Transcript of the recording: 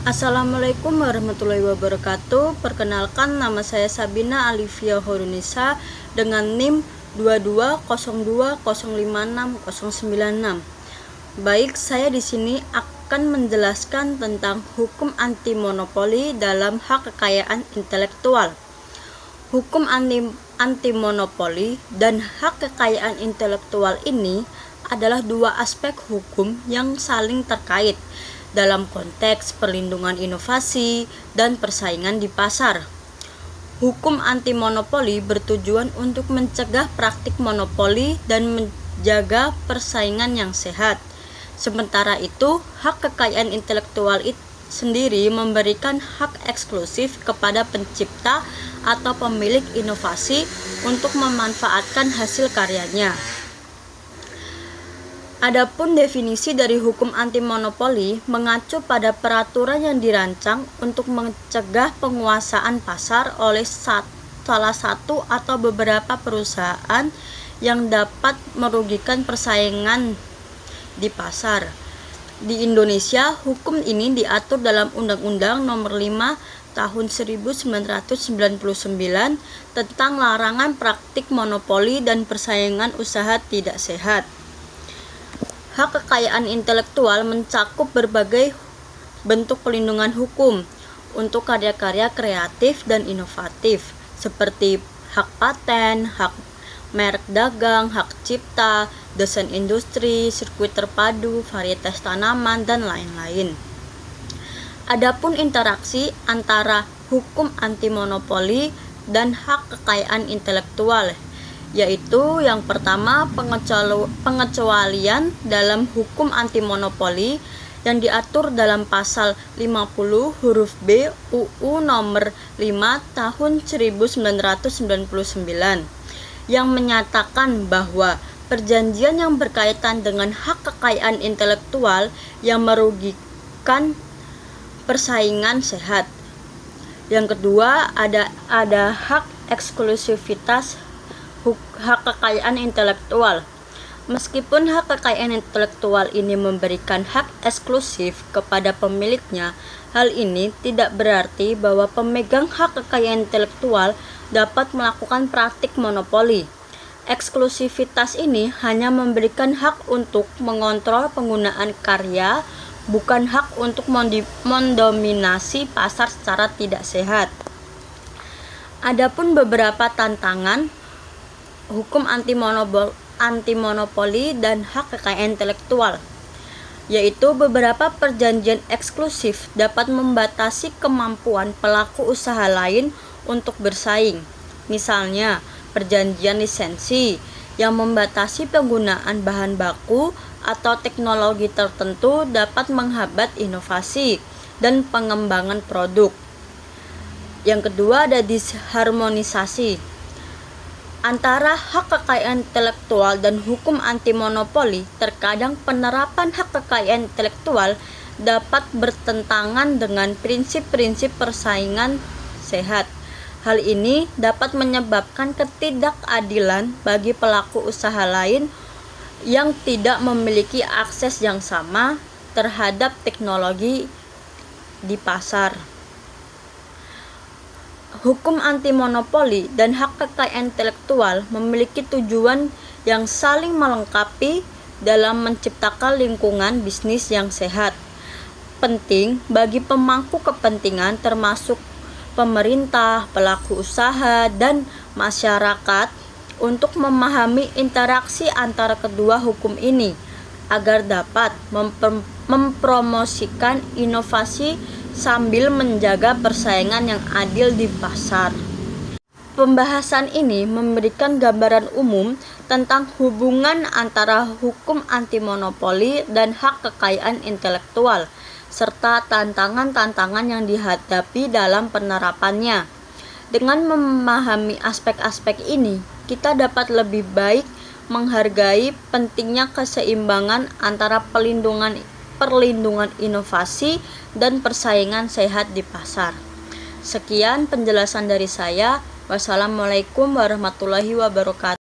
Assalamualaikum warahmatullahi wabarakatuh. Perkenalkan, nama saya Sabina Alivia Horunisa dengan NIM 2202056096. Baik, saya di sini akan menjelaskan tentang hukum anti monopoli dalam hak kekayaan intelektual. Hukum anti monopoli dan hak kekayaan intelektual ini adalah dua aspek hukum yang saling terkait dalam konteks perlindungan inovasi dan persaingan di pasar. Hukum anti monopoli bertujuan untuk mencegah praktik monopoli dan menjaga persaingan yang sehat. Sementara itu, hak kekayaan intelektual sendiri memberikan hak eksklusif kepada pencipta atau pemilik inovasi untuk memanfaatkan hasil karyanya. Adapun definisi dari hukum anti monopoli mengacu pada peraturan yang dirancang untuk mencegah penguasaan pasar oleh salah satu atau beberapa perusahaan yang dapat merugikan persaingan di pasar. Di Indonesia, hukum ini diatur dalam Undang-Undang Nomor 5 Tahun 1999 tentang larangan praktik monopoli dan persaingan usaha tidak sehat. Hak kekayaan intelektual mencakup berbagai bentuk pelindungan hukum untuk karya-karya kreatif dan inovatif, seperti hak paten, hak merek dagang, hak cipta, desain industri, sirkuit terpadu, varietas tanaman, dan lain-lain. Adapun interaksi antara hukum anti monopoli dan hak kekayaan intelektual, yaitu yang pertama pengecualian dalam hukum anti monopoli yang diatur dalam pasal 50 huruf B UU nomor 5 tahun 1999 yang menyatakan bahwa perjanjian yang berkaitan dengan hak kekayaan intelektual yang merugikan persaingan sehat. Yang kedua, ada hak eksklusivitas hak kekayaan intelektual. Meskipun hak kekayaan intelektual ini memberikan hak eksklusif kepada pemiliknya, hal ini tidak berarti bahwa pemegang hak kekayaan intelektual dapat melakukan praktik monopoli. Eksklusivitas ini hanya memberikan hak untuk mengontrol penggunaan karya, bukan hak untuk mendominasi pasar secara tidak sehat. Adapun beberapa tantangan hukum anti monopoli dan hak kekayaan intelektual, yaitu beberapa perjanjian eksklusif dapat membatasi kemampuan pelaku usaha lain untuk bersaing. Misalnya, perjanjian lisensi yang membatasi penggunaan bahan baku atau teknologi tertentu dapat menghambat inovasi dan pengembangan produk. Yang kedua, ada disharmonisasi antara hak kekayaan intelektual dan hukum anti monopoli. Terkadang penerapan hak kekayaan intelektual dapat bertentangan dengan prinsip-prinsip persaingan sehat. Hal ini dapat menyebabkan ketidakadilan bagi pelaku usaha lain yang tidak memiliki akses yang sama terhadap teknologi di pasar. Hukum anti monopoli dan hak kekayaan intelektual memiliki tujuan yang saling melengkapi dalam menciptakan lingkungan bisnis yang sehat. Penting bagi pemangku kepentingan termasuk pemerintah, pelaku usaha, dan masyarakat untuk memahami interaksi antara kedua hukum ini agar dapat mempromosikan inovasi sambil menjaga persaingan yang adil di pasar. Pembahasan ini memberikan gambaran umum tentang hubungan antara hukum anti monopoli dan hak kekayaan intelektual, serta tantangan-tantangan yang dihadapi dalam penerapannya. Dengan memahami aspek-aspek ini, kita dapat lebih baik menghargai pentingnya keseimbangan antara perlindungan inovasi dan persaingan sehat di pasar. Sekian penjelasan dari saya. Wassalamualaikum warahmatullahi wabarakatuh.